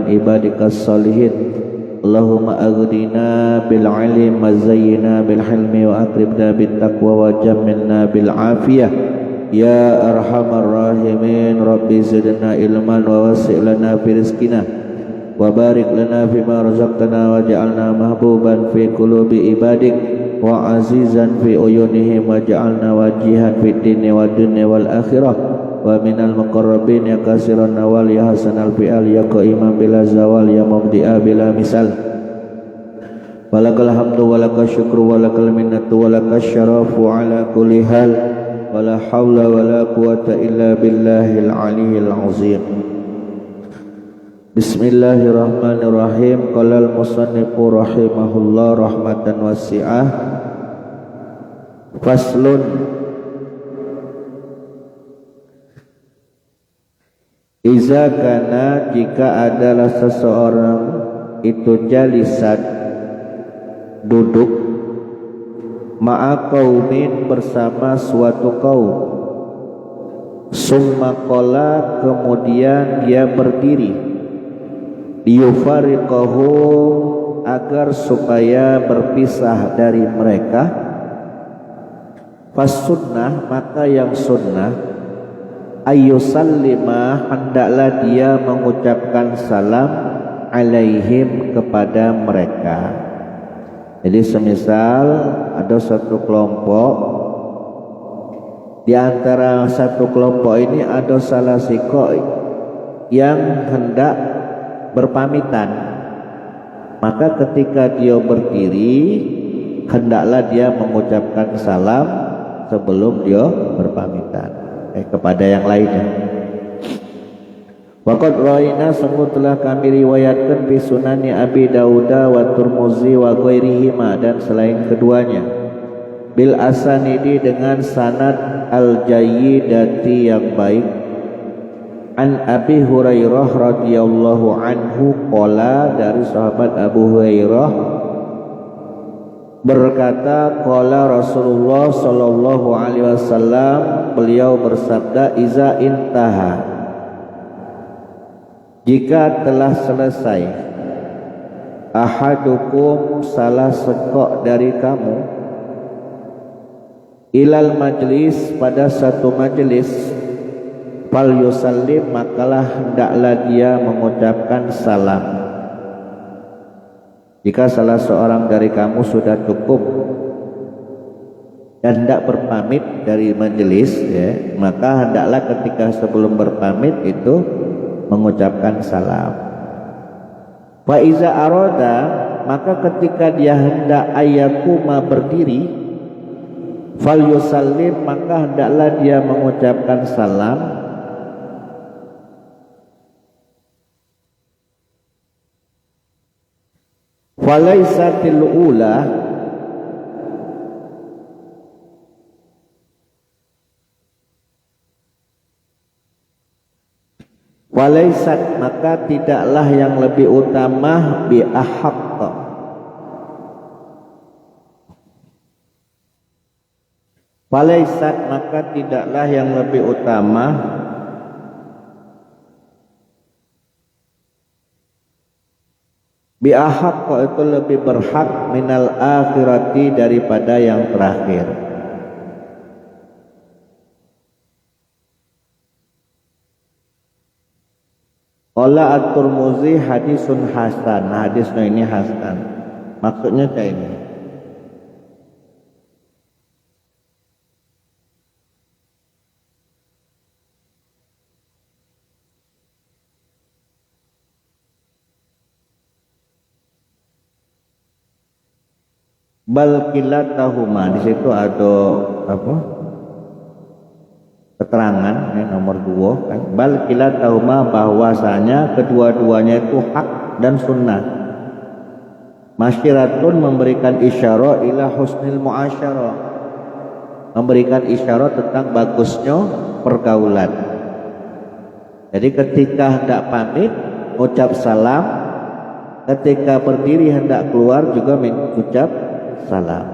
ibadikas salihin. Allahumma aghdina bil ilm wa zayyina bil hilmi wa akribna bit taqwa wa jammilna bil afiyah ya arhamar rahimin. Rabbi zidna ilman wa wasi' lana fi rizqina wa barik lana fima razaqtana waj'alna mahbuban fi qulubi ibadik wa azizan fi uyunihim waj'alna wajihan fid dini wad dunya wal akhirah wa minal muqarrabin ya kasiran nawal ya hasanal fi'al ya qaiman bila zawal ya mubdi'a bila misal. Walakal hamdu walakal syukru walakal minnatu walakal syarafu ala kulli hal wala hawla wala quwata illa billahil aliyyil azim. Bismillahirrahmanirrahim. Qalal musannifu rahimahullah rahmatan wasi'ah. Faslun. Iza kana, jika adalah seseorang itu jalisan duduk ma'a qaumin bersama suatu kaum, summa qala kemudian dia berdiri, liyufariqahum agar supaya berpisah dari mereka, fas sunnah maka yang sunnah ayyusallima hendaklah dia mengucapkan salam alaihim kepada mereka. Jadi semisal ada satu kelompok, di antara satu kelompok ini ada salah siko yang hendak berpamitan, maka ketika dia berdiri hendaklah dia mengucapkan salam sebelum dia berpamitan kepada yang lainnya. Waqad ra'ayna, sungguh telah kami riwayatkan fi sunani Abi Dawud wa Tirmizi wa ghairihima, dan selain keduanya, bil asanidi dengan sanad al jayyidati yang baik, an Abi Hurairah radhiyallahu anhu qala, dari sahabat Abu Hurairah berkata, qala Rasulullah sallallahu alaihi wasallam, beliau bersabda, iza intaha, jika telah selesai, ahadukum salah sekok dari kamu, ilal majlis pada satu majlis, fal yusallim makalah hendaklah dia mengucapkan salam. Jika salah seorang dari kamu sudah cukup dan hendak berpamit dari majelis, ya, maka hendaklah ketika sebelum berpamit itu mengucapkan salam. Fa iza arada, maka ketika dia hendak ayakuma berdiri, fal yusallim maka hendaklah dia mengucapkan salam. Walaisatil ula, walaisat maka tidaklah yang lebih utama, bi ahaqqa, walaisat maka tidaklah yang lebih utama, bi ahaqqa itu lebih berhak, minal akhirati daripada yang terakhir. Qala at-Tirmizi hadisun hasan, hadisnya ini hasan. Maksudnya kayak ini. Bal kilatahuma, di situ ada apa? Keterangan nomor 2 kan. Bal kilatahuma, bahwasanya kedua-duanya itu hak dan sunnah. Masyiratun, memberikan isyarat, ila husnil muasyarah, memberikan isyarat tentang bagusnya pergaulan. Jadi ketika hendak pamit ucap salam, ketika berdiri hendak keluar juga mengucap salam.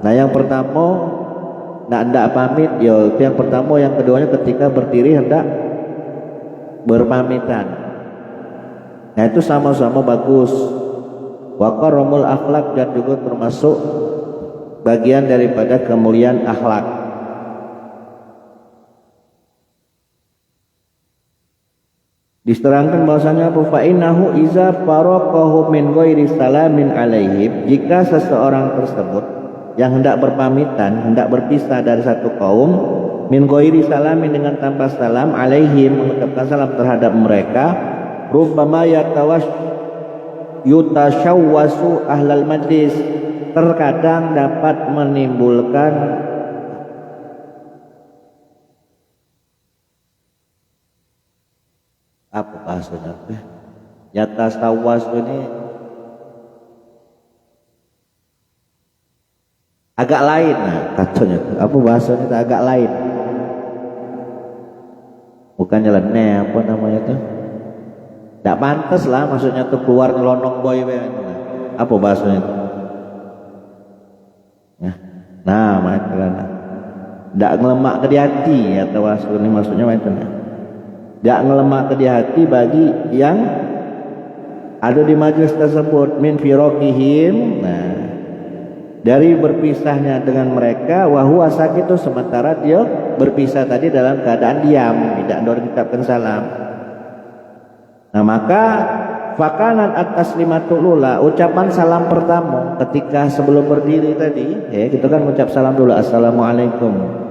Nah yang pertama hendak pamit, ya itu yang pertama. Yang keduanya ketika berdiri hendak berpamitan. Nah itu sama-sama bagus. Wa karamul akhlak, dan juga termasuk bagian daripada kemuliaan akhlak. Diterangkan bahwasanya fa innahu iza faraqahu min ghairi salamin alaihim, jika seseorang tersebut yang hendak berpamitan, hendak berpisah dari satu kaum, min ghairi salamin, dengan tanpa salam, alaihim, mengucapkan salam terhadap mereka, rubbama yutashawwasu ahlal majlis, terkadang dapat menimbulkan apa bahasanya? Yatasawwas ini agak lain, nah katanya apa bahasanya itu agak lain, bukannya lene, apa namanya tuh, tidak pantas lah, maksudnya tuh keluar nyelonong boy, apa bahasanya itu? Nah, makanya tidak ngelemak ke di hati, atau ini maksudnya macam tidak ngelemak ke di hati bagi yang ada di majlis tersebut, min firaqihim, nah dari berpisahnya dengan mereka, wa huwa sakitu, sementara dia berpisah tadi dalam keadaan diam, tidak mengucapkan salam. Nah maka fakanat at-taslimatul ula, ucapan salam pertama ketika sebelum berdiri tadi, kita kan ucap salam dulu, assalamualaikum.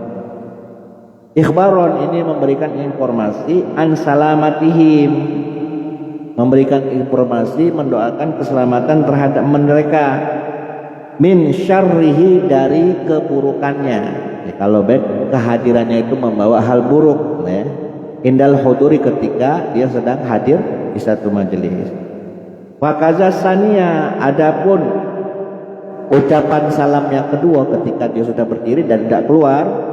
Ikhbaron, ini memberikan informasi, an salamatihim, memberikan informasi, mendoakan keselamatan terhadap mereka, min syarrihi, dari keburukannya. Kalau baik kehadirannya itu membawa hal buruk, indal huduri, ketika dia sedang hadir di satu majelis. Fakaza sania, adapun ucapan salam yang kedua ketika dia sudah berdiri dan tidak keluar,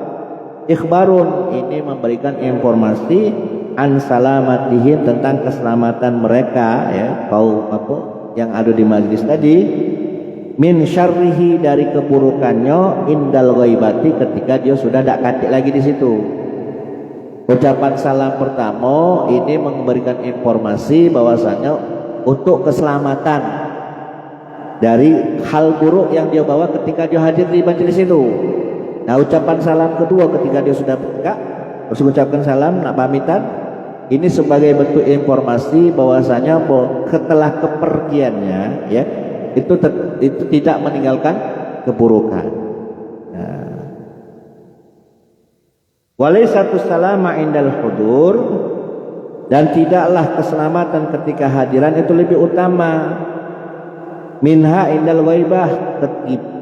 ikhbarun, ini memberikan informasi, an salamatihim, tentang keselamatan mereka, kaum apa yang ada di majelis tadi, min syarrihi, dari keburukannya, indal ghaibati, ketika dia sudah tidak katik lagi di situ. Ucapan salam pertama ini memberikan informasi bahwasanya untuk keselamatan dari hal buruk yang dia bawa ketika dia hadir di majelis itu. Nah ucapan salam kedua ketika dia sudah bertegak, terus mengucapkan salam, nak pamitan, ini sebagai bentuk informasi bahwasanya setelah kepergiannya, itu tidak meninggalkan keburukan. Walaisatu salama indal hudur, dan tidaklah keselamatan ketika hadiran itu lebih utama, minha indal ghaibah,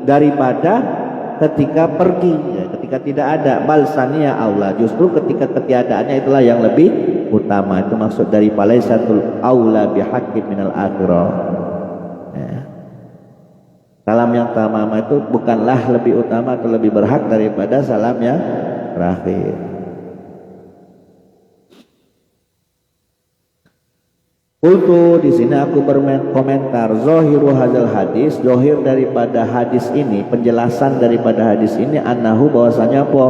daripada ketika pergi, ketika tidak ada, bal sania aula, justru ketika ketiadaannya itulah yang lebih utama. Itu maksud dari falaisatul aula bihaqqin minal akhirah. Salam yang pertama itu bukanlah lebih utama atau lebih berhak daripada salam yang terakhir. Qultu, di sini aku berkomentar, zahiru hadzal hadis, zahir daripada hadis ini, penjelasan daripada hadis ini, annahu, bahwasanya apa?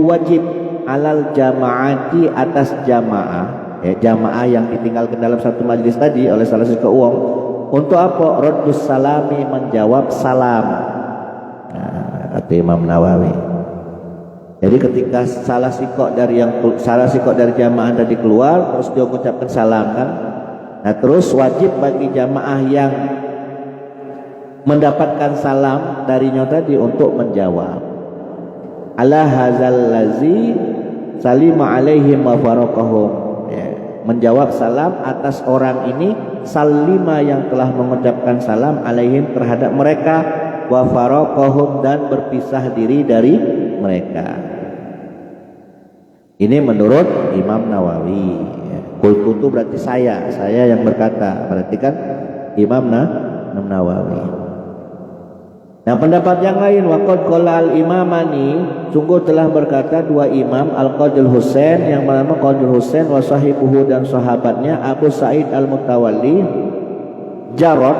Wajib alal jamaati, atas jamaah, jamaah yang ditinggalkan dalam satu majlis tadi oleh salah satu kaum, untuk apa? Raddus salami, menjawab salam. Nah, kata Imam Nawawi. Jadi ketika salah sikok dari jamaah tadi keluar, terus dia mengucapkan salam kan. Nah terus wajib bagi jamaah yang mendapatkan salam darinya tadi untuk menjawab. Ala hadzal lazi salima alaihim wa faraqahum, menjawab salam atas orang ini, salima, yang telah mengucapkan salam, alaihim, terhadap mereka, wa faraqahum, dan berpisah diri dari mereka. Ini menurut Imam Nawawi. Qultu itu berarti saya yang berkata, berarti kan Imam Nawawi. Nah pendapat yang lain, waqad qala al-imamani, sungguh telah berkata dua imam, al-Qadil Husain, yang bernama Qadil Husain, wa sahibuhu, dan sahabatnya Abu Sa'id al-Mutawalli, jarot,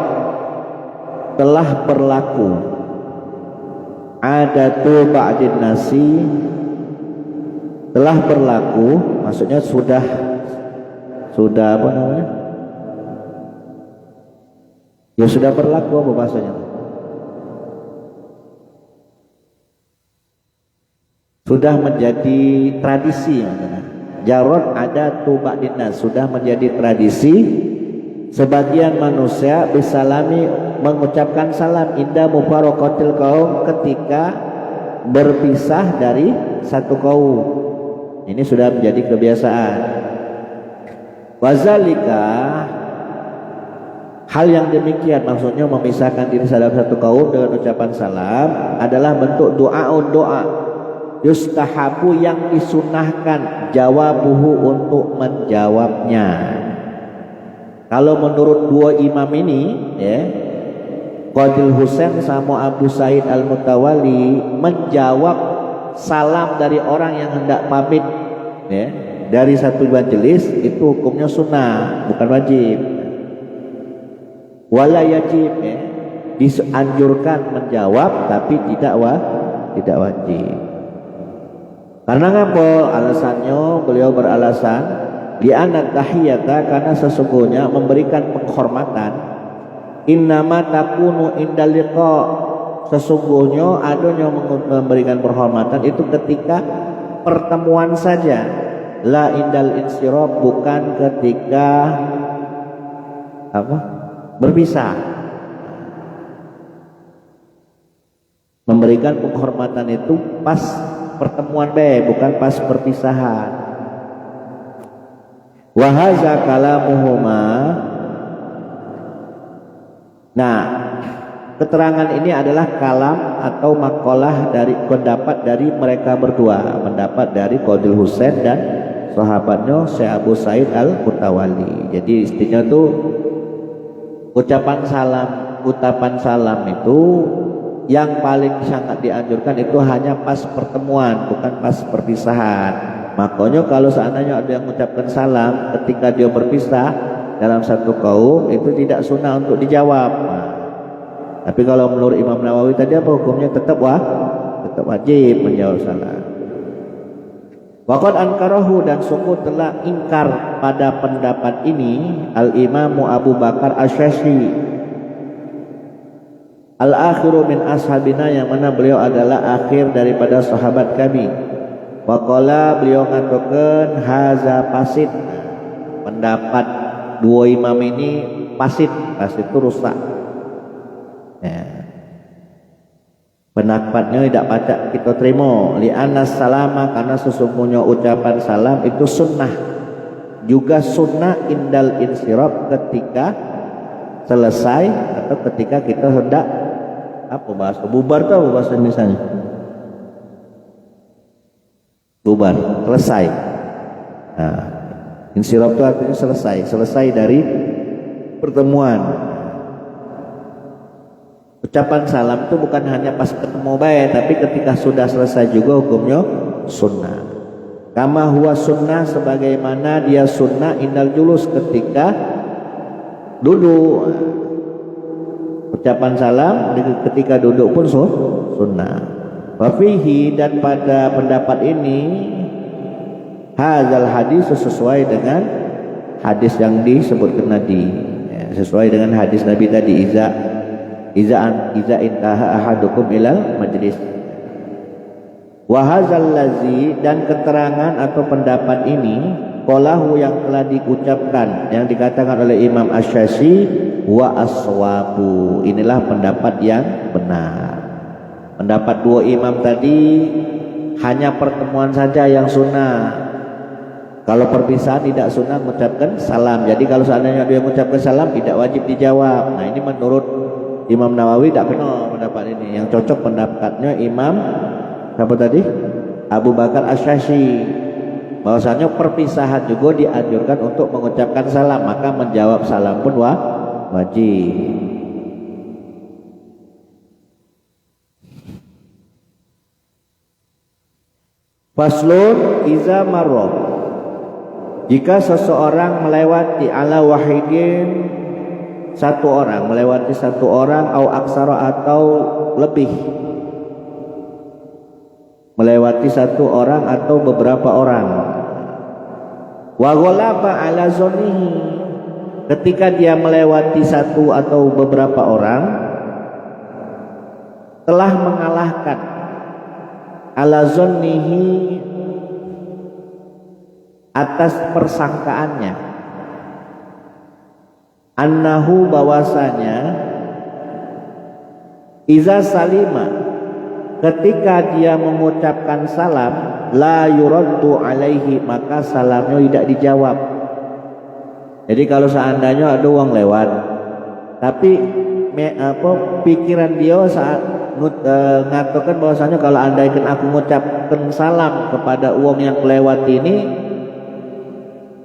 telah berlaku adatu ba'din nasi, telah berlaku, maksudnya sudah apa namanya, Ya sudah berlaku apa bahasanya? Sudah menjadi tradisi maksudnya. Jarod ada tuba dinas, sudah menjadi tradisi sebagian manusia bisalami mengucapkan salam inda mufaraqatil kaum ketika berpisah dari satu kaum. Ini sudah menjadi kebiasaan. Wazalika, hal yang demikian maksudnya memisahkan diri dalam satu kaum dengan ucapan salam adalah bentuk doa yustahabu yang disunahkan jawabuhu untuk menjawabnya. Kalau menurut dua imam ini ya, Qadil Husain sama Abu Said Al-Mutawali menjawab salam dari orang yang hendak pamit ya, dari satu majelis itu hukumnya sunnah bukan wajib. Wala yajib ya, dianjurkan menjawab tapi tidak wajib. Karena ngapa? Alasannya beliau beralasan di anak tahiyata, karena sesungguhnya memberikan penghormatan innama takunu indal liqa, sesungguhnya adanya memberikan penghormatan itu ketika pertemuan saja, la indal insiraf, bukan ketika berpisah. Memberikan penghormatan itu pas pertemuan bukan pas perpisahan. Wa hadza kalamuhuma. Nah, keterangan ini adalah kalam atau makalah dari pendapat dari mereka berdua, pendapat dari Qadil Husain dan sahabatnya Syekh Abu Said Al-Mutawali. Jadi istinya tuh ucapan salam itu yang paling sangat dianjurkan itu hanya pas pertemuan, bukan pas perpisahan. Makanya kalau seandainya ada yang mengucapkan salam ketika dia berpisah dalam satu kaum, itu tidak sunnah untuk dijawab. Tapi kalau menurut Imam Nawawi tadi apa hukumnya? Tetap wajib menjawab salam. Waqad ankarahu, dan sungguh telah ingkar pada pendapat ini Al-Imamu Abu Bakar Asy-Syafi'i Al-akhiru min ashabina, yang mana beliau adalah akhir daripada sahabat kami. Waqala, beliau mengatakan haza pasid, pendapat dua imam ini pasid itu rusak ya. Pendapatnya tidak patut kita terima. Li'anna salama, karena sesungguhnya ucapan salam itu sunnah, juga sunnah indal insiraf, ketika selesai atau ketika kita hendak bahasa bubar tuh bahasa misalnya bubar, selesai. Nah, insiraf itu artinya selesai dari pertemuan. Ucapan salam itu bukan hanya pas ketemu tapi ketika sudah selesai juga hukumnya sunnah. Kama huwa sunnah, sebagaimana dia sunnah indal julus, ketika duduk. Ucapan salam ketika duduk pun sunnah. Wafihi, dan pada pendapat ini hadzal hadis sesuai dengan hadis yang disebutkan tadi ya, sesuai dengan hadis Nabi tadi, iza intaha ahadukum ilal majlis. Wa hadzal lazi, dan keterangan atau pendapat ini qalahu, yang telah diucapkan, yang dikatakan oleh Imam Asy-Syafi'i, wa aswabu, inilah pendapat yang benar. Pendapat dua imam tadi hanya pertemuan saja yang sunnah. Kalau perpisahan tidak sunnah mengucapkan salam. Jadi kalau seandainya dia mengucapkan salam tidak wajib dijawab. Nah, ini menurut Imam Nawawi tidak benar pendapat ini. Yang cocok pendapatnya Imam siapa tadi? Abu Bakar Asy-Syafi'i, bahwasanya perpisahan juga dianjurkan untuk mengucapkan salam, maka menjawab salam pun wajib. Faslun iza marra, jika seseorang melewati ala wahidin, satu orang melewati satu orang, au aksara, atau lebih, melewati satu orang atau beberapa orang, wa ghalaba ala zonihi, ketika dia melewati satu atau beberapa orang telah mengalahkan ala zonnihi atas persangkaannya, annahu bahwasanya iza salima ketika dia mengucapkan salam la yuraddu alaihi maka salamnya tidak dijawab. Jadi kalau seandainya ada orang lewat tapi pikiran dia saat ngatakan bahwasanya kalau andaikan aku mengucapkan salam kepada uang yang lewat ini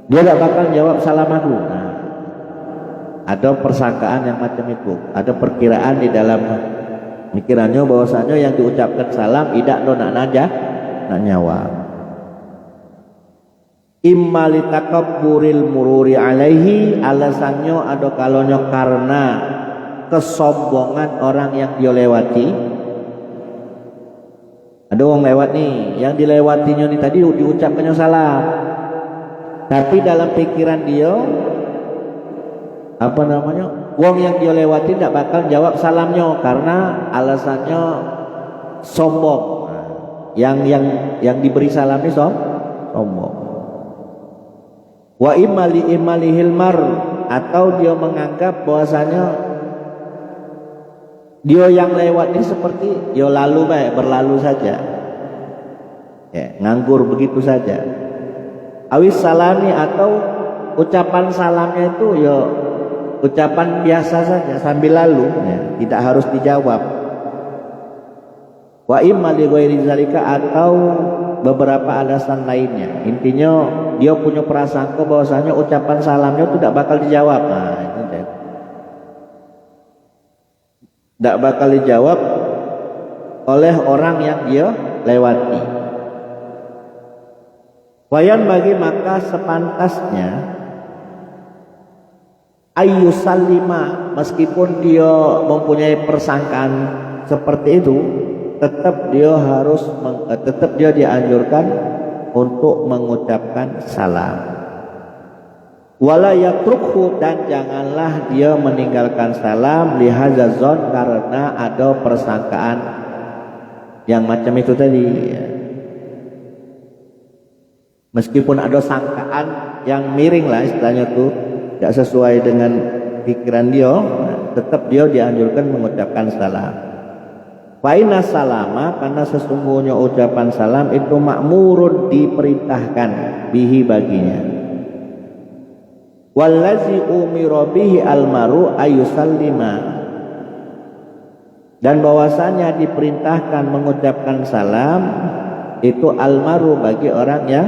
dia tidak bakal jawab salam aku. Nah, ada persangkaan yang macam itu, ada perkiraan di dalam pikirannya bahwasanya yang diucapkan salam tidak nak nyawa. Imma litakabburil mururi alaihi, alasannya ada kalonyo karena kesombongan orang yang dia lewati. Ada orang lewat nih, yang dilewatinya nih tadi diucapkannya salam, tapi dalam pikiran dia uang yang dia lewati tidak bakal jawab salamnya karena alasannya sombong. Yang diberi salam ini sombong. Wa imalihil mar, atau dia menganggap bahwasanya dia yang lewat ini seperti dia lalu berlalu saja, ya, nganggur begitu saja. Awis salami, atau ucapan salamnya itu ya ucapan biasa saja sambil lalu, ya, tidak harus dijawab. Wa imma li ghairi zalika, atau beberapa alasan lainnya. Intinya dia punya prasangka bahwasanya ucapan salamnya itu tidak bakal dijawab. Nah, itu tidak bakal dijawab oleh orang yang dia lewati. Wayan bagi maka sepantasnya ayyusallima, meskipun dia mempunyai persangkaan seperti itu, tetap dia dianjurkan untuk mengucapkan salam. Wala yatrukhu, dan janganlah dia meninggalkan salam lihazazon, karena ada persangkaan yang macam itu tadi. Meskipun ada sangkaan yang miring lah istilahnya tuh, tidak sesuai dengan pikiran dia, tetap dia dianjurkan mengucapkan salam. Fa'inna salama, karena sesungguhnya ucapan salam itu ma'murun, diperintahkan, bihi baginya. Wallazi umira bihi almaru ayusallima, dan bahwasanya diperintahkan mengucapkan salam itu almaru bagi orang yang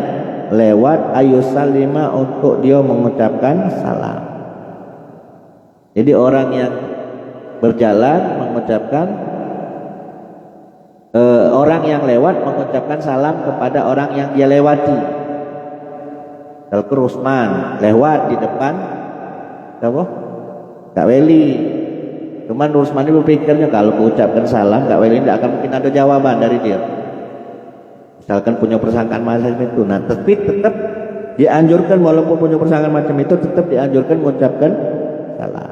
lewat, ayusallima untuk dia mengucapkan salam. Jadi orang yang berjalan mengucapkan orang yang lewat mengucapkan salam kepada orang yang dia lewati. Kalau Rusman lewat di depan Kak Weli, cuman Rusman itu berpikirnya kalau mengucapkan salam Kak Weli tidak akan mungkin ada jawaban dari dia, misalkan punya persangkaan macam itu. Nah, tapi tetap dianjurkan, walaupun punya persangkaan macam itu, tetap dianjurkan mengucapkan salam.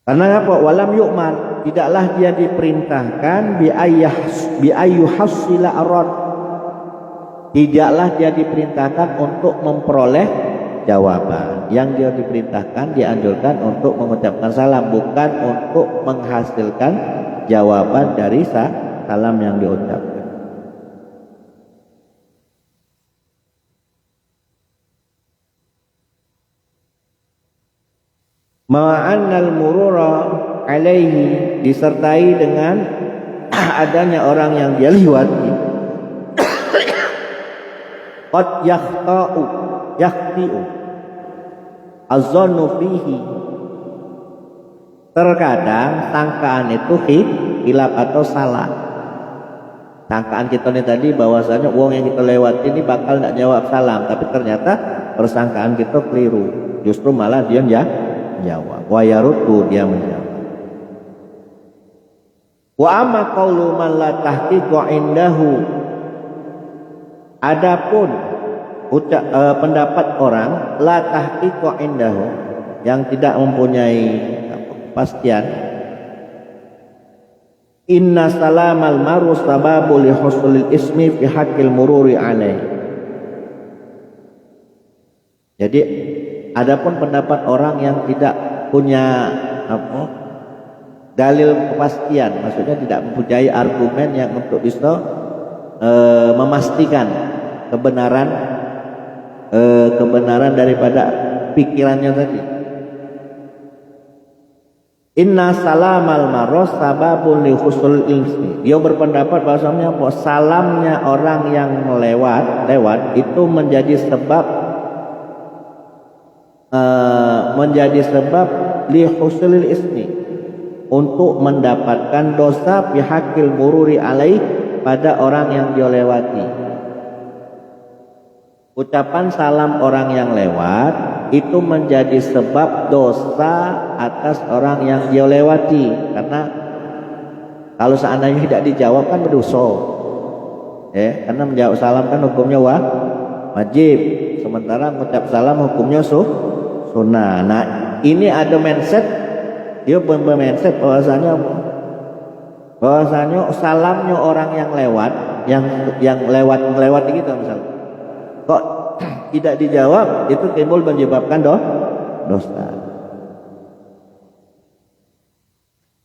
Karena apa? Walam yu'mar, tidaklah dia diperintahkan bi ayyuhassila arad, tidaklah dia diperintahkan untuk memperoleh jawaban. Yang dia diperintahkan, dianjurkan untuk mengucapkan salam, bukan untuk menghasilkan jawaban dari salam yang diucapkan. Ma'annal murura alaihi, disertai dengan adanya orang yang dia lewati, qad yakhti'u az-zannu fihi, terkadang sangkaan itu hilaf atau salah. Sangkaan kita ini tadi bahwasanya uang yang kita lewati ini bakal tidak jawab salam, tapi ternyata persangkaan kita keliru, justru malah dia jawab. Wa yaruddu, dia menjawab. Wa amma qaulu man la tahqiqu indahu, adapun pendapat orang la tahqiqu indahu yang tidak mempunyai kepastian. Inna salamal maru sababu li husnil ismi fi haqqil mururi alaih. Jadi adapun pendapat orang yang tidak punya dalil kepastian, maksudnya tidak mempunyai argumen yang untuk bisa memastikan kebenaran daripada pikirannya tadi. Inna salamal maros sababun li husnul ilmi. Dia berpendapat bahwasanya salamnya orang yang lewat itu menjadi sebab li husnul ismi, untuk mendapatkan dosa pihakil mururi alaih pada orang yang dia lewati. Ucapan salam orang yang lewat itu menjadi sebab dosa atas orang yang dia lewati, karena kalau seandainya tidak dijawab kan berdosa. Karena menjawab salam kan hukumnya wajib, sementara mengucap salam hukumnya sunnah. Nah, ini ada mindset, dia bermindset bahwasanya salamnya orang yang lewat, yang lewat gitu misalnya, kok tidak dijawab, itu timbul menyebabkan dosa.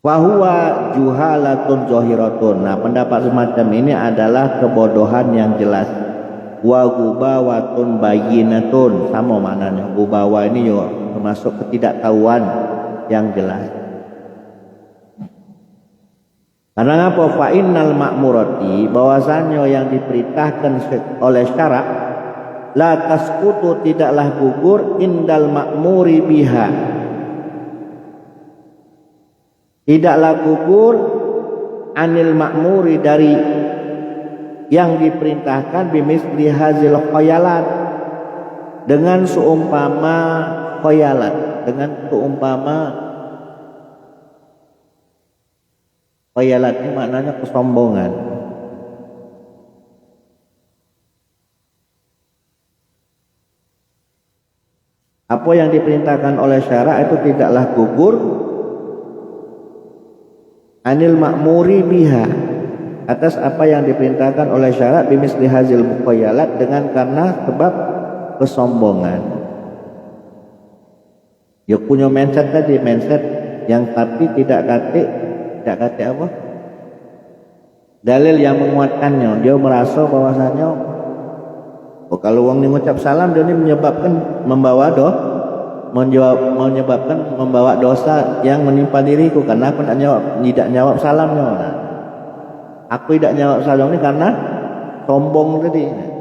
Fahuwa juhalatun zahiratun. Nah, pendapat semacam ini adalah kebodohan yang jelas. Wa gubawatun bayyinatun, sama maknanya. Gubawa ini juga termasuk ketidaktahuan yang jelas. Karena apa? Fa innal ma'murati, bahwasanya yang diperintahkan oleh syarak, la tasqutu, tidaklah gugur, indal ma'muri biha, tidaklah gugur, anil ma'muri, dari yang diperintahkan, bimisli hazil khayalat, dengan seumpama khayalat, dengan seumpama khayalat ini maknanya kesombongan. Apa yang diperintahkan oleh syarak itu tidaklah gugur, anil ma'muri biha, atas apa yang diperintahkan oleh syarak, bimisli hazil mukhayalat, dengan karena sebab kesombongan. Ya punya mindset tadi, mindset yang tapi tidak kate apa? Dalil yang menguatkannya. Dia merasa bahwasanya kalau orang mengucap salam, dia ini menyebabkan membawa dosa yang menimpa diriku, karena aku tidak jawab salamnya. Nah, aku tidak jawab salam ini karena sombong tadi.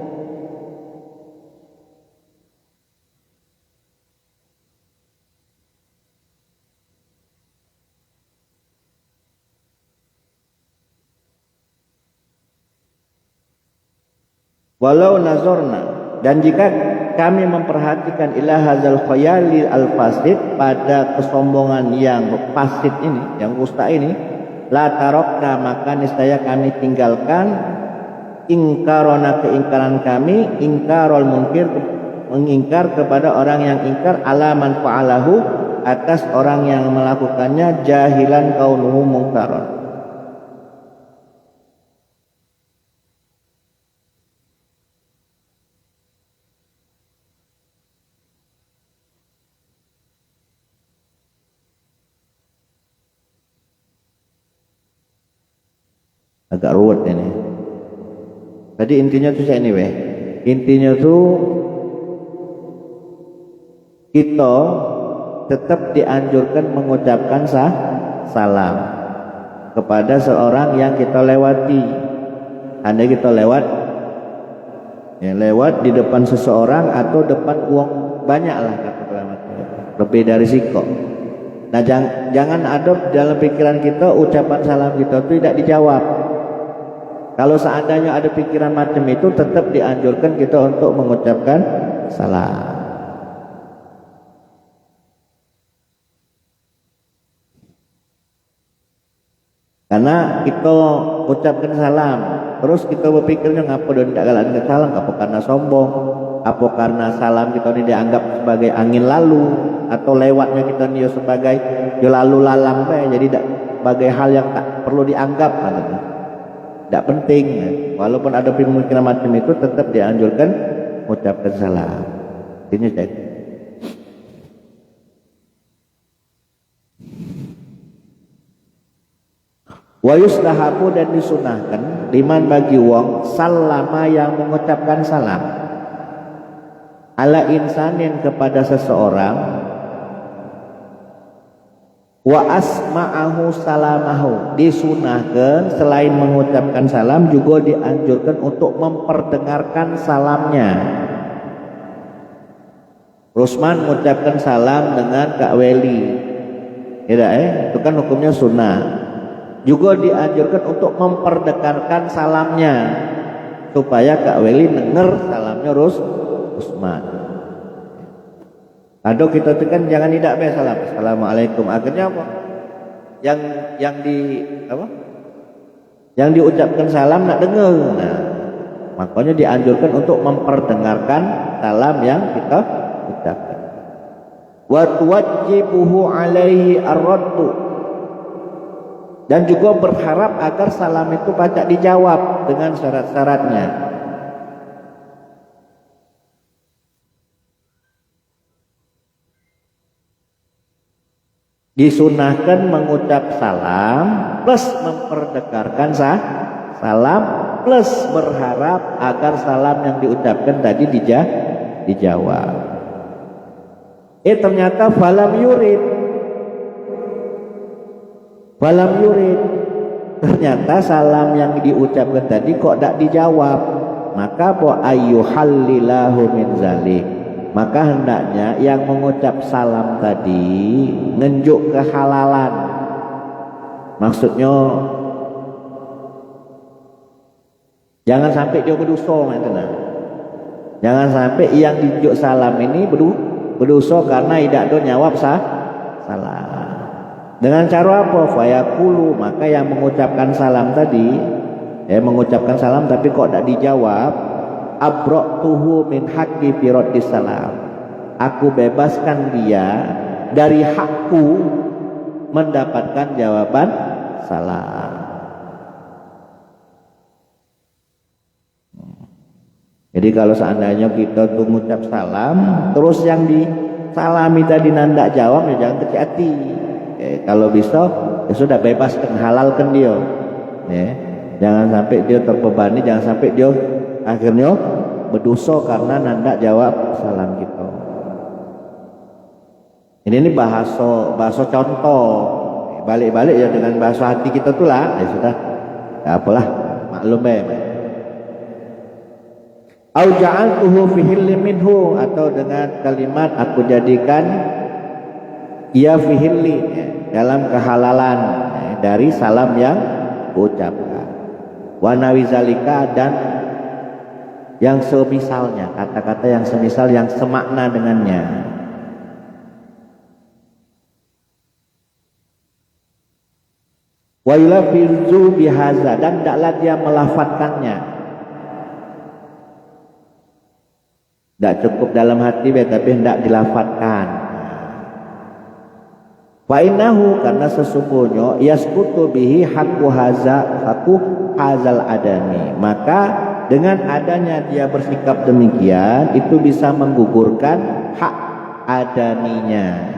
Walau nazorna, dan jika kami memperhatikan ila hazal khayali al fasid, pada kesombongan yang fasid ini, yang rusak ini, la tarokna, maka niscaya kami tinggalkan, ingkarona, keingkaran kami, ingkarol munkir, mengingkar kepada orang yang ingkar, alaman fa'alahu, atas orang yang melakukannya, jahilan kaunuhu mungkaron. Agak ruwet ini. Tadi intinya tuh anyway. Intinya tuh kita tetap dianjurkan mengucapkan salam kepada seorang yang kita lewati. Andai kita lewat di depan seseorang atau depan uang banyak lah, lebih dari siko. Nah, jangan ada dalam pikiran kita ucapan salam kita itu tidak dijawab. Kalau seandainya ada pikiran macam itu, tetap dianjurkan kita untuk mengucapkan salam. Karena kita ucapkan salam, terus kita berpikirnya ngapa dia tidak galak salam, apa karena sombong, apa karena salam kita ini dianggap sebagai angin lalu, atau lewatnya kita ini sebagai lalu lalang jadi sebagai hal yang tak perlu dianggap katanya. Tidak penting, walaupun ada pemikiran macam itu tetap dianjurkan mengucapkan salam. Ini jadi. Wa yustahabu dan disunahkan liman bagi wong salama yang mengucapkan salam ala insanin kepada seseorang wa asma'ahu salamahu, disunahkan selain mengucapkan salam juga dianjurkan untuk memperdengarkan salamnya. Rusman mengucapkan salam dengan Kak Weli, itu kan hukumnya sunnah. Juga dianjurkan untuk memperdengarkan salamnya supaya Kak Weli dengar salamnya Rusman. Aduh kita tekan jangan tidak be salam. Assalamualaikum. Akhirnya apa? Yang diucapkan salam nak dengar. Nah, makanya dianjurkan untuk memperdengarkan salam yang kita ucapkan. Wa tuwajjibuhu alaihi ar-raddu, dan juga berharap agar salam itu pacak dijawab dengan syarat-syaratnya. Disunahkan mengucap salam plus memperdengarkan salam plus berharap agar salam yang diucapkan tadi dijawab. Ternyata falam yurid, ternyata salam yang diucapkan tadi kok tidak dijawab. Maka po ayyuhallilahu min zalik, maka hendaknya yang mengucap salam tadi ngenjuk kehalalan. Maksudnya jangan sampai dia berdosa, jangan sampai yang diunjuk salam ini berdosa karena tidak ada nyawab salam. Dengan cara apa? Fayaqulu, maka yang mengucapkan salam tadi, mengucapkan salam tapi kok tidak dijawab, abra'tuhu min haqqi fi raddis salam, aku bebaskan dia dari hakku mendapatkan jawaban salam. Jadi kalau seandainya kita tuh mengucap salam terus yang disalami tadi nanda jawab, ya jangan kecil hati. Kalau bisa ya sudah bebaskan, halalkan dia, jangan sampai dia terbebani, jangan sampai dia akhirnya berdosa karena nanda jawab salam kita. Ini bahasa contoh, balik-balik ya dengan bahasa hati kita tuh lah, ya sudah, ya apalah, maklum au ja'altuhu fi hilli minhu, atau dengan kalimat aku jadikan ia fi hilli, dalam kehalalan dari salam yang ucapkan. Wa nawi zalika, dan yang semisalnya, kata-kata yang semisal yang semakna dengannya. Wa yulafizu bihaza, dan tidaklah dia melafatkannya. Tidak cukup dalam hati tapi hendak dilafatkan. Fa innahu, karena sesungguhnya yasqutu bihi haqqu hazal adami, maka dengan adanya dia bersikap demikian itu bisa menggugurkan hak adaminya.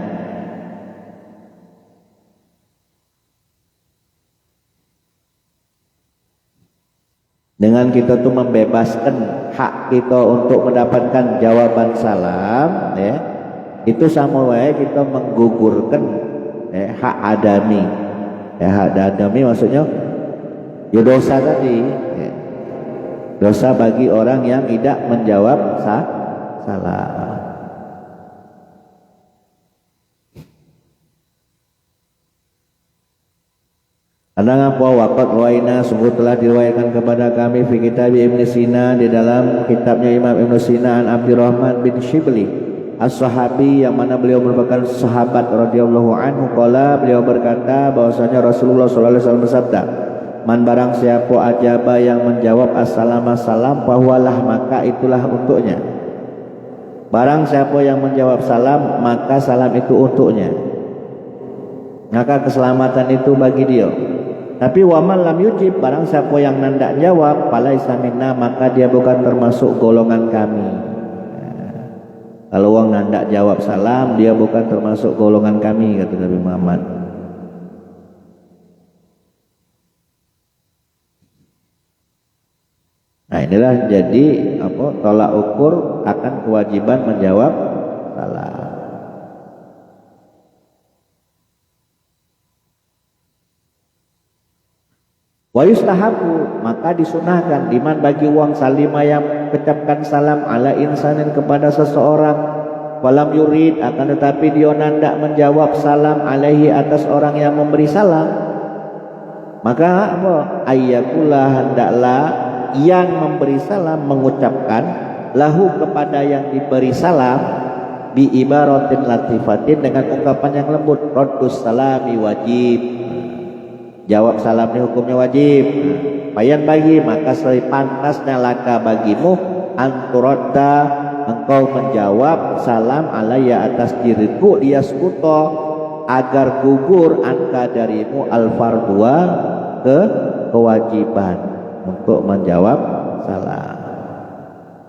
Dengan kita tuh membebaskan hak kita untuk mendapatkan jawaban salam, itu sama wae kita menggugurkan hak adami. Hak adami maksudnya ya dosa tadi, dosa bagi orang yang tidak menjawab salam. Karena ngapa waqat waina, sungguh telah diriwayatkan kepada kami fi kitab Ibnu Sina, di dalam kitabnya Imam Ibnu Sina, an Abdurrahman bin Shibli as-sahabi, yang mana beliau merupakan sahabat radhiyallahu anhu, qala, beliau berkata bahwasanya Rasulullah sallallahu alaihi wasallam bersabda, man barang siapa ajaba yang menjawab assalamu salam, fahuwalah, maka itulah untuknya. Barang siapa yang menjawab salam, maka salam itu untuknya, maka keselamatan itu bagi dia. Tapi waman lam yujib, barang siapa yang nandak jawab, falaisa minna, maka dia bukan termasuk golongan kami. Kalau orang nandak jawab salam, dia bukan termasuk golongan kami, kata Nabi Muhammad. Nah, inilah jadi tolak ukur akan kewajiban menjawab salam. Wa yustahabu, maka disunahkan liman bagi wong salima yang mengucapkan salam ala insanin kepada seseorang, walam yurid, akan tetapi dia nandak menjawab salam alaihi atas orang yang memberi salam, maka ayyakula, hendaklah yang memberi salam mengucapkan lahu kepada yang diberi salam bi ibaratin latifatin, dengan ungkapan yang lembut. Raddus salami wajib, jawab salam ini hukumnya wajib. Bayan bagi, maka sepantasnya laka bagimu anturadda, engkau menjawab salam alaya atas diriku, dia skuto, agar gugur anka darimu al-fardua, kewajiban untuk menjawab salam.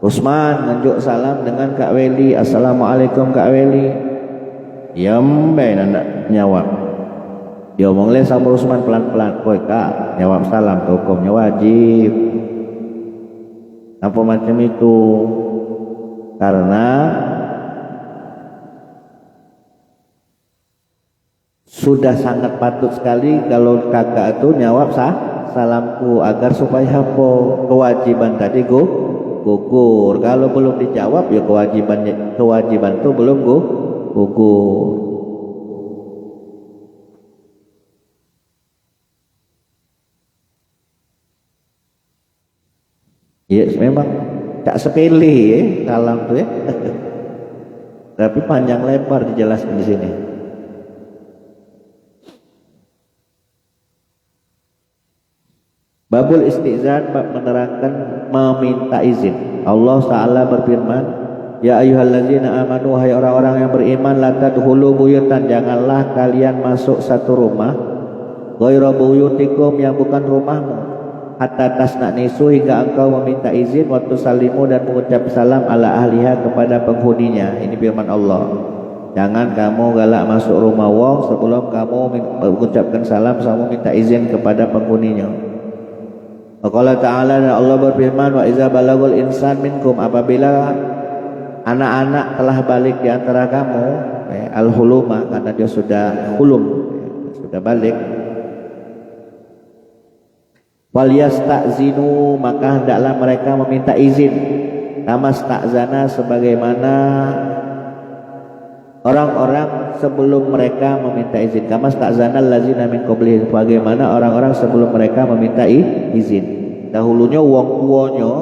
Usman nunjuk salam dengan Kak Weli, assalamualaikum Kak Weli. Yambe nak nyawab. Dia omong le sama Usman pelan-pelan, "Koi Kak, jawab salam tu hukumnya wajib." Apa macam itu? Karena sudah sangat patut sekali kalau kakak itu nyawab salamku, agar supaya apa kewajiban tadi gugur. Kalau belum dijawab ya kewajiban itu belum gugur. Ya memang tak sepele ya salam tuh ya. Tapi panjang lebar dijelaskan di sini. Babul istizan, bab menerangkan meminta izin. Allah Ta'ala berfirman, ya ayyuhallazina amanu, hai orang-orang yang beriman, la tadkhulu buyutan, janganlah kalian masuk satu rumah, ghairu buyutikum, yang bukan rumahmu, hatta tasnanisu, hingga engkau meminta izin, waktu salimu, dan mengucap salam ala ahliha, kepada penghuninya. Ini firman Allah. Jangan kamu galak masuk rumah wong sebelum kamu mengucapkan salam sama minta izin kepada penghuninya. Allah Ta'ala, dan Allah berfirman, wa iza balagul insan minkum, apabila anak-anak telah balik di antara kamu, al-huluma, karena dia sudah hulum, sudah balik, wal yasta'zinu, maka hendaklah mereka meminta izin, kama sta'zana, sebagaimana orang-orang sebelum mereka meminta izin. Kama sta'zana allazina min qablihim, bagaimana orang-orang sebelum mereka meminta izin. Dahulunya wong tuanya,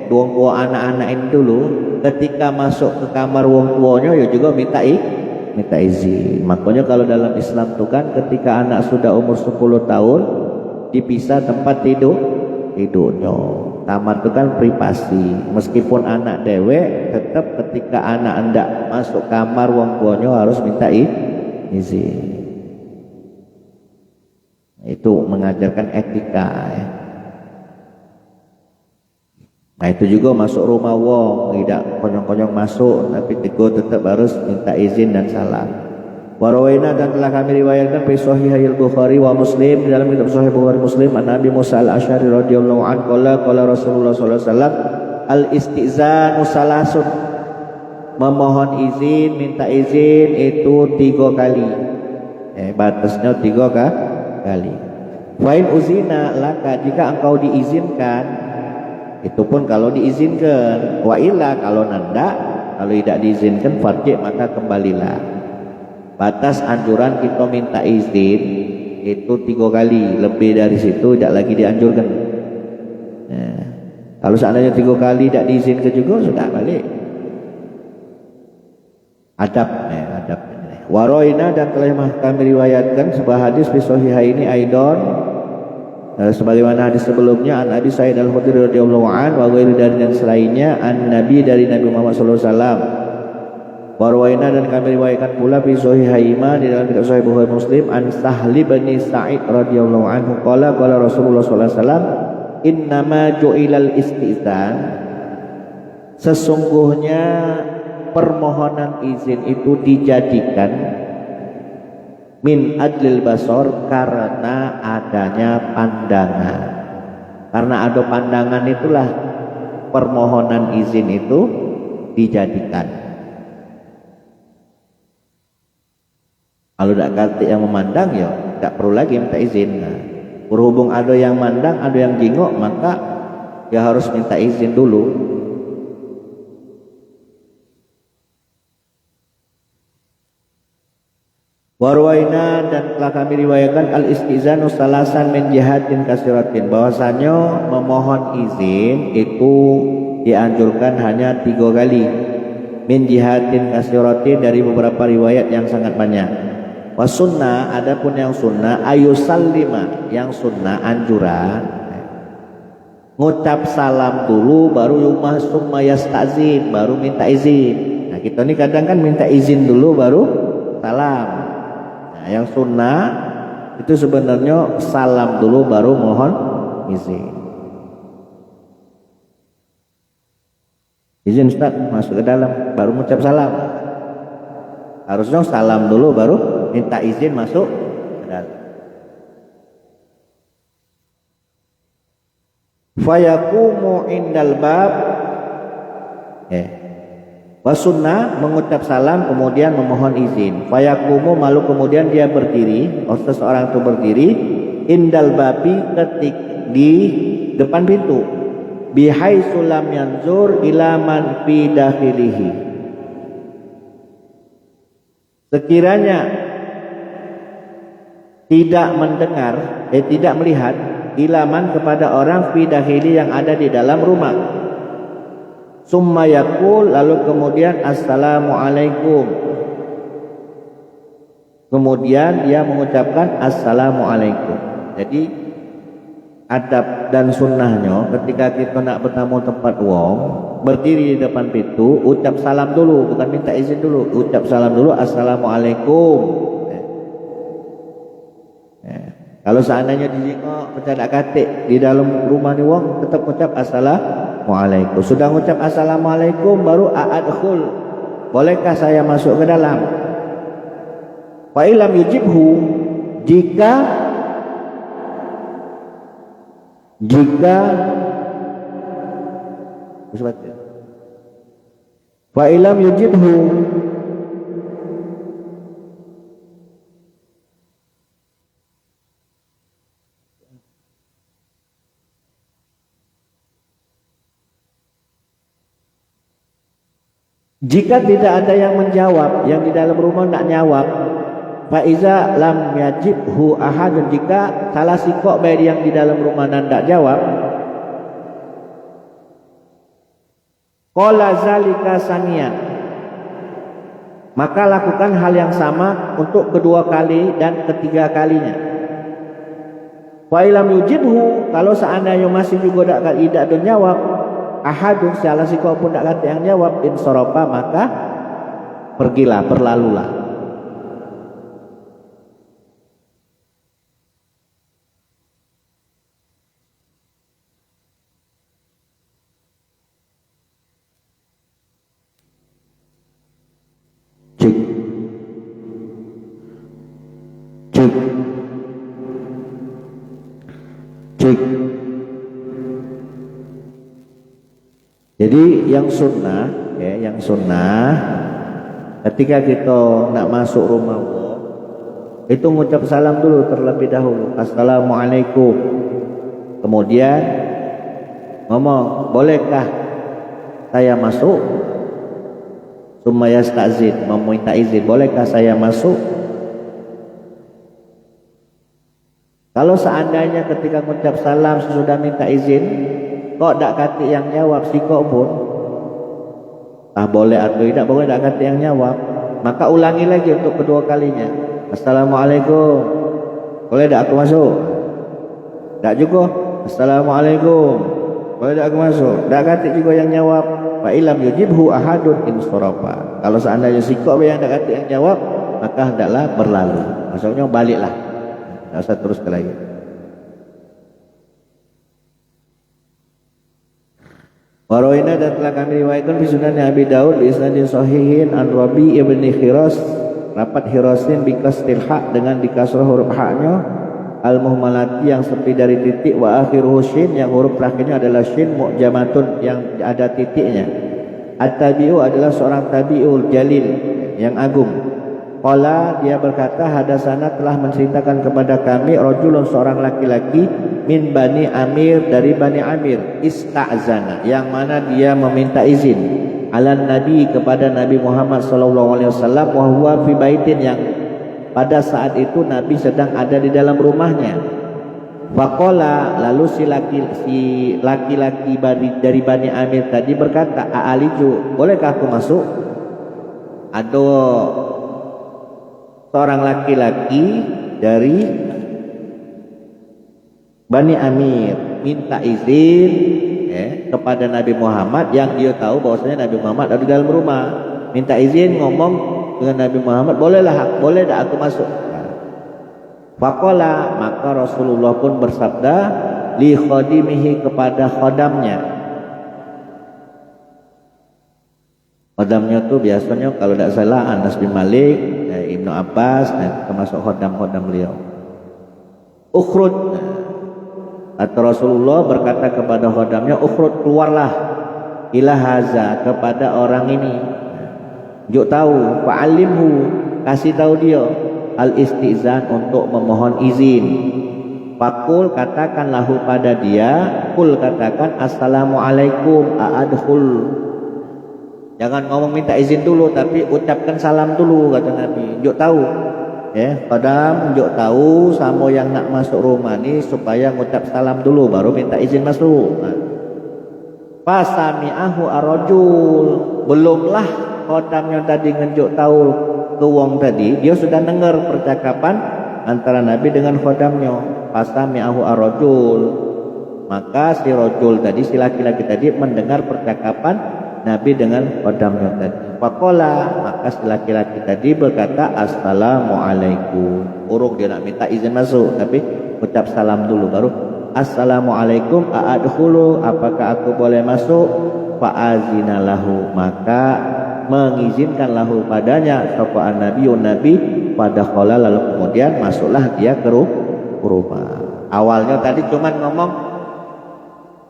wong tua anak-anak ini dulu, ketika masuk ke kamar wong tuanya ya juga minta izin. Makanya kalau dalam Islam itu kan, ketika anak sudah umur 10 tahun dipisah tempat tidurnya. Kamar itu kan privasi, meskipun anak dewek, tetap ketika anak hendak masuk kamar wong tuanya harus minta izin. Itu mengajarkan etika ya. Nah itu juga masuk rumah wong, tidak konyong-konyong masuk, tapi tegur tetap harus minta izin dan salam. Warawaina, dan telah kami riwayatkan fi sahihil Bukhari wa Muslim, dalam kitab Sahih Bukhari Muslim, an Nabi Musa al-Asy'ari radhiyallahu anhu qala Rasulullah sallallahu alaihi wasallam, al-istizanu salasun, memohon izin, minta izin itu 3 kali. Batasnya 3 kali. Fa in uzina laka, jika engkau diizinkan, itu pun kalau diizinkan. Wa illa, kalau nanda, kalau tidak diizinkan, farji, maka kembalilah. Batas anjuran kita minta izin itu 3 kali, lebih dari situ tidak lagi dianjurkan. Nah, kalau seandainya 3 kali tidak diizinkan juga, sudah balik. Adab. Waroina, dan telah kami riwayatkan sebuah hadis fi sahihaini aidon, sebagaimana hadis sebelumnya, an Abi Sa'id Al-Khudri radhiyallahu anhu wa ghairi dari dan selainnya, an Nabi dari Nabi Muhammad sallallahu alaihi wasallam. Warwaina dan kami riwayatkan pula fi sahihaima di dalam kitab Sahih Bukhari Muslim, an Sahli bin Sa'id radhiyallahu anhu qala Rasulullah sallallahu alaihi wasallam, innama ju'ilal istizan, sesungguhnya permohonan izin itu dijadikan min adlil basor, karena adanya pandangan. Karena ada pandangan itulah permohonan izin itu dijadikan. Kalau tidak kata yang memandang, ya tidak perlu lagi minta izin. Nah, berhubung ada yang mandang, ada yang jingok, maka ya harus minta izin dulu. Warwaina dan telah kami riwayatkan al-istizanu salasan min jihatin kasiratin, bahwasanya memohon izin itu dianjurkan hanya 3 kali, min jihatin kasiratin, dari beberapa riwayat yang sangat banyak. Wasunnah, adapun yang sunnah, ayusallima, yang sunnah anjuran ngucap salam dulu baru summa yastazin, baru minta izin. Nah kita ini kadang kan minta izin dulu baru salam. Nah, yang sunnah itu sebenarnya salam dulu baru mohon izin. Izin Ustaz masuk ke dalam, baru mengucap salam. Harusnya salam dulu baru minta izin masuk ke dalam. Fayaqumu indal bab, wasunnah mengucap salam kemudian memohon izin. Fayaqumu malu, kemudian dia berdiri, seseorang itu berdiri, indal babi, ketik di depan pintu, bihaitsu lam yanzur ila man fi dakhilihi, sekiranya tidak mendengar, tidak melihat, ilaman kepada orang fi dakhili yang ada di dalam rumah. Summa yaqul, lalu kemudian assalamualaikum, kemudian dia mengucapkan assalamualaikum. Jadi adab dan sunnahnya ketika kita nak bertamu tempat wong, berdiri di depan pintu, ucap salam dulu, bukan minta izin dulu, ucap salam dulu, assalamualaikum. Kalau seandainya dijengok bercanda katik di dalam rumah ni wong, tetap ucap assalamualaikum. Sudah ucap assalamualaikum baru a'adkhul, bolehkah saya masuk ke dalam? Fa ilam yujibhu, jika fa ilam yujibhu, jika tidak ada yang menjawab, yang di dalam rumah tidak jawab, fa iza lam yajibhu ahadun, jika salah sikok baik yang di dalam rumah dan tidak jawab, qala zalika saniyan, maka lakukan hal yang sama untuk kedua kali dan ketiga kalinya. Wa ilam yujibhu, kalau seandainya masih juga tidak ada jawab, ahadun, salah si kau pun tak kata yang jawab, insoropa, maka pergilah, berlalulah. Cik cik cik. Jadi yang sunnah, yang sunnah ketika kita nak masuk rumah itu mengucap salam dulu terlebih dahulu, assalamualaikum. Kemudian ngomong, bolehkah saya masuk? Summa yastazin, meminta izin, bolehkah saya masuk? Kalau seandainya ketika mengucap salam sesudah minta izin kok tak kata yang jawab si kok pun, boleh atau tidak boleh tak kata yang jawab, maka ulangi lagi untuk kedua kalinya, assalamualaikum, boleh tak aku masuk? Tak juga assalamualaikum. Boleh tak aku masuk? Tak kata juga yang jawab. Fa ilam yujibhu ahadun insarafa. Kalau seandainya sikap yang tak kata yang jawab, maka hendaklah berlalu. Maksudnya baliklah. Tak usah terus ke lagi. Warawaina dan telah kami riwayatkan fi Sunan Abi Daud bi isnadin sahihin an Rabi ibn Khiras, rapat Khirasin bi kasril ha dengan dikasrah huruf ha-nya, al muhmalati yang sepi dari titik, wa akhiruhu shin yang huruf terakhirnya adalah shin mu'jamatun yang ada titiknya. At-tabi'u adalah seorang tabi'ul jalil yang agung. Qala dia berkata, hadasana telah menceritakan kepada kami rajulun seorang laki-laki min Bani Amir dari Bani Amir, ista'zana yang mana dia meminta izin ala Nabi kepada Nabi Muhammad sallallahu alaihi wasallam, wa huwa fi baitin yang pada saat itu Nabi sedang ada di dalam rumahnya. Faqala lalu si laki-laki dari Bani Amir tadi berkata, a'aliju, bolehkah aku masuk? Ada seorang laki-laki dari Bani Amir minta izin kepada Nabi Muhammad yang dia tahu bahwasanya Nabi Muhammad ada di dalam rumah. Minta izin ngomong dengan Nabi Muhammad, boleh tak aku masuk? Faqala, maka Rasulullah pun bersabda li khadimihi kepada khodamnya. Khodamnya tu biasanya kalau tidak salah Anas bin Malik, Ibnu Abbas, termasuk khodam-khodam beliau. Ukhruj, atau Rasulullah berkata kepada khodamnya, ukhruj, keluarlah ila haza, kepada orang ini. Juk tahu, fa'alimhu, kasih tahu dia al-istizan, untuk memohon izin. Fakul, katakan lahu pada dia, kul, katakan assalamualaikum a'adkhul. Jangan ngomong minta izin dulu, tapi ucapkan salam dulu, kata Nabi. Juk tahu, qadam, juk tahu sama yang nak masuk rumah ni supaya ngucap salam dulu baru minta izin masuk. Fasami'ahu ar-rajul, belumlah qadam yang tadi ngejuk tahu ke wong tadi, dia sudah dengar percakapan antara Nabi dengan khodamnya. Fasami'ahu ar-rajul, maka si rajul tadi, si laki-laki tadi mendengar percakapan Nabi dengan khodamnya tadi. Faqala, maka si laki-laki tadi berkata assalamualaikum. Urung dia nak minta izin masuk, tapi ucap salam dulu baru assalamualaikum a'adkhulu, apakah aku boleh masuk? Fa'azina lahu, maka mengizinkan lahu padanya sapa Nabi pada qala, lalu kemudian masuklah dia ke rumah. Awalnya tadi cuma ngomong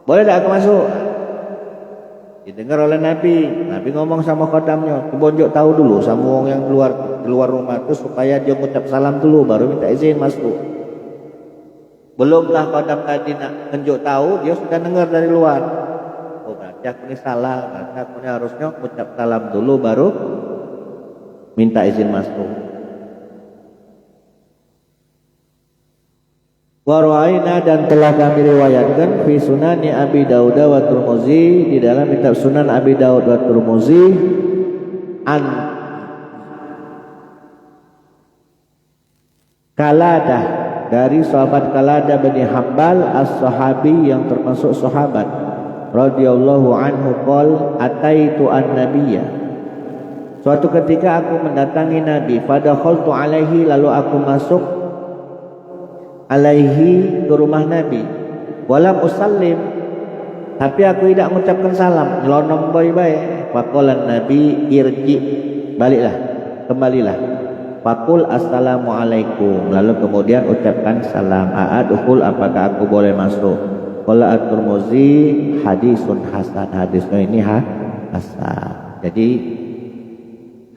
boleh tak aku masuk, didengar oleh Nabi. Nabi ngomong sama khodamnya, bonjok tahu dulu sama orang yang keluar rumah itu supaya dia mengucap salam dulu baru minta izin masuk. Belumlah khodam tadi nak menunjuk tahu, dia sudah dengar dari luar. Oh, berarti aku ini salah, berarti aku ini harusnya mengucap salam dulu baru minta izin masuk. Warwaina, dan telah kami riwayatkan fi Sunani Abi Daud wa Tirmizi, di dalam kitab Sunan Abi Daud wa Tirmizi, an Kaladah, dari sahabat Kaladah bin Hambal as-sahabi yang termasuk sahabat radhiyallahu anhu, qol ataitu an-nabiyya, suatu ketika aku mendatangi Nabi, fadakhaltu alaihi, lalu aku masuk alaihi, ke rumah Nabi, walam usallim, tapi aku tidak mengucapkan salam, nyelonong baik-baik. Faqala Nabi irji, baliklah, kembalilah. Faqul assalamualaikum, lalu kemudian ucapkan salam. A'adkhul, apakah aku boleh masuk? Qala at-Tirmizi hadisun hasan, hadisnya ini hasan. Jadi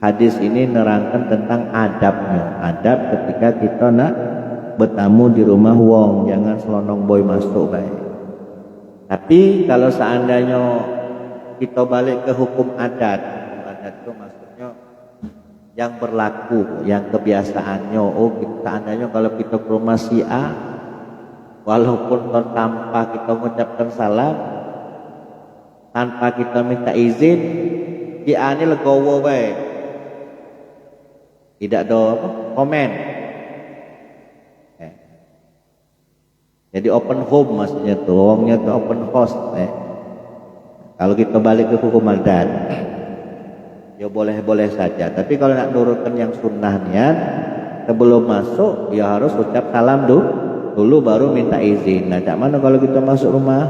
hadis ini nerangkan tentang adabnya, adab ketika kita nak bertamu di rumah wong, jangan selonong boy masuk baik. Tapi kalau seandainya kita balik ke hukum adat itu maksudnya yang berlaku, yang kebiasaannya. Oh, seandainya kalau kita ke rumah si A, walaupun tanpa kita mengucapkan salam, tanpa kita minta izin, si A ini legowo baik, tidak ada komen. Jadi open home maksudnya tuh, wongnya tuh open house. Kalau kita balik ke hukum adat, ya boleh-boleh saja. Tapi kalau nak nurutkan yang sunnahnya, sebelum masuk ya harus ucap salam dulu baru minta izin. Nah, cak mana kalau kita masuk rumah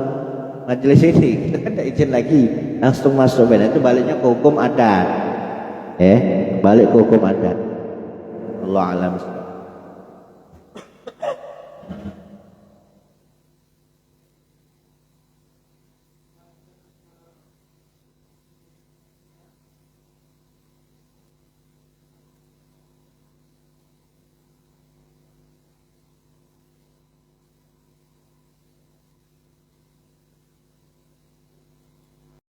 majelis ini, kita kan tidak izin lagi, langsung masuk. Nah, itu baliknya ke hukum adat. Balik ke hukum adat. Allah alam.